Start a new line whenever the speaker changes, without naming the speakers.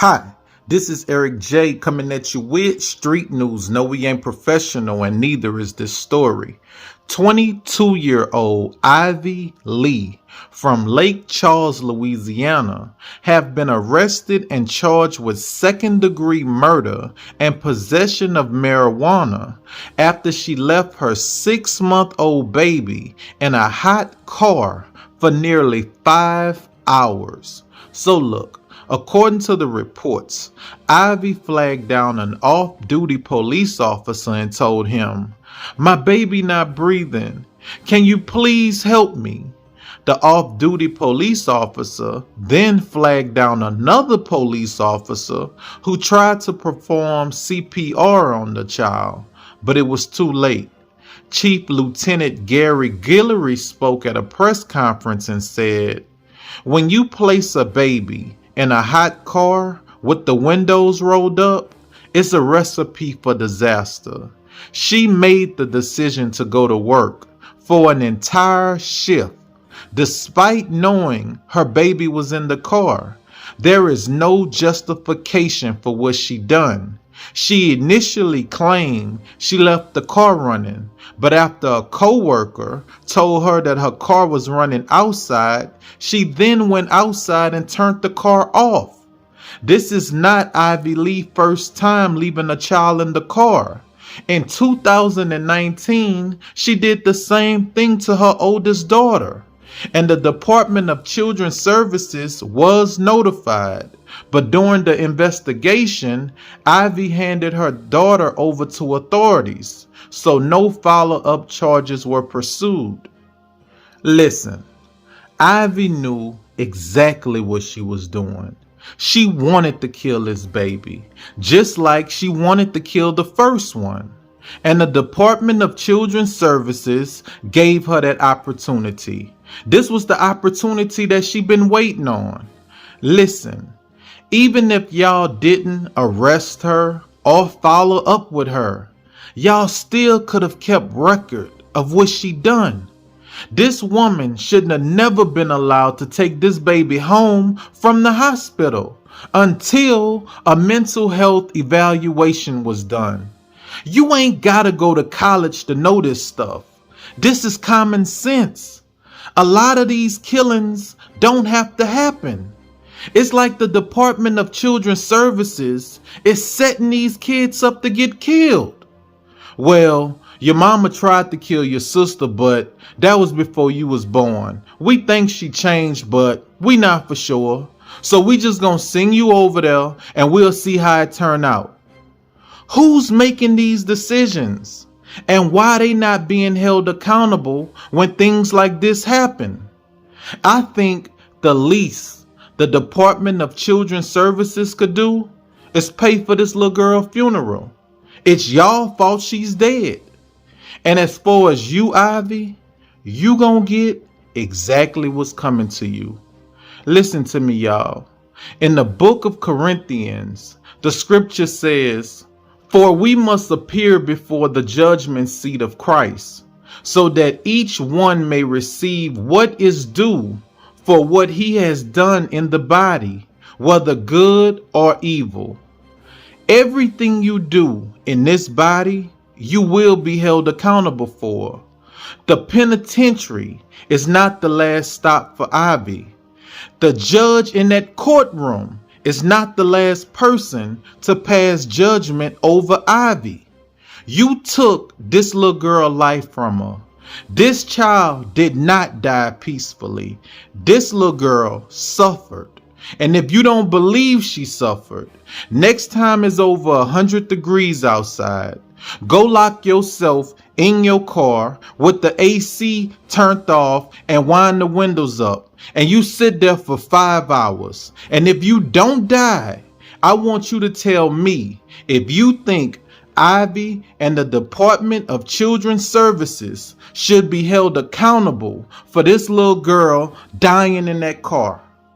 Hi, this is Eric J coming at you with street news. No, we ain't professional and neither is this story. 22-year-old Ivy Lee from Lake Charles, Louisiana, have been arrested and charged with second-degree murder and possession of marijuana after she left her 6-month-old baby in a hot car for nearly 5 hours. So look, according to the reports, Ivy flagged down an off-duty police officer and told him, "My baby not breathing. Can you please help me?" The off-duty police officer then flagged down another police officer who tried to perform CPR on the child, but it was too late. Chief Lieutenant Gary Guillory spoke at a press conference and said, "When you place a baby in a hot car with the windows rolled up, it's a recipe for disaster." She made the decision to go to work for an entire shift, despite knowing her baby was in the car. There is no justification for what she done. She initially claimed she left the car running, but after a co-worker told her that her car was running outside, she then went outside and turned the car off. This is not Ivy Lee's first time leaving a child in the car. In 2019, she did the same thing to her oldest daughter, and the Department of Children's Services was notified. But during the investigation, Ivy handed her daughter over to authorities, so no follow-up charges were pursued. Listen, Ivy knew exactly what she was doing. She wanted to kill this baby, just like she wanted to kill the first one. And the Department of Children's Services gave her that opportunity. This was the opportunity that she'd been waiting on. Listen, even if y'all didn't arrest her or follow up with her, y'all still could have kept record of what she done. This woman shouldn't have never been allowed to take this baby home from the hospital until a mental health evaluation was done. You ain't gotta go to college to know this stuff. This is common sense. A lot of these killings don't have to happen. It's like the Department of Children's Services is setting these kids up to get killed. Well, your mama tried to kill your sister, but that was before you was born. We think she changed, but we not for sure. So we just gonna send you over there and we'll see how it turn out. Who's making these decisions? And why they not being held accountable when things like this happen? I think the least the Department of Children's Services could do is pay for this little girl's funeral. It's y'all fault she's dead. And as far as you, Ivy, you gonna get exactly what's coming to you. Listen to me, y'all. In the book of Corinthians, the scripture says, "For we must appear before the judgment seat of Christ, so that each one may receive what is due for what he has done in the body, whether good or evil." Everything you do in this body, you will be held accountable for. The penitentiary is not the last stop for Ivy. The judge in that courtroom is not the last person to pass judgment over Ivy. You took this little girl's life from her. This child did not die peacefully. This little girl suffered. And if you don't believe she suffered, next time it's over 100 degrees outside, go lock yourself in your car with the AC turned off and wind the windows up. And you sit there for 5 hours. And if you don't die, I want you to tell me if you think Ivy and the Department of Children's Services should be held accountable for this little girl dying in that car.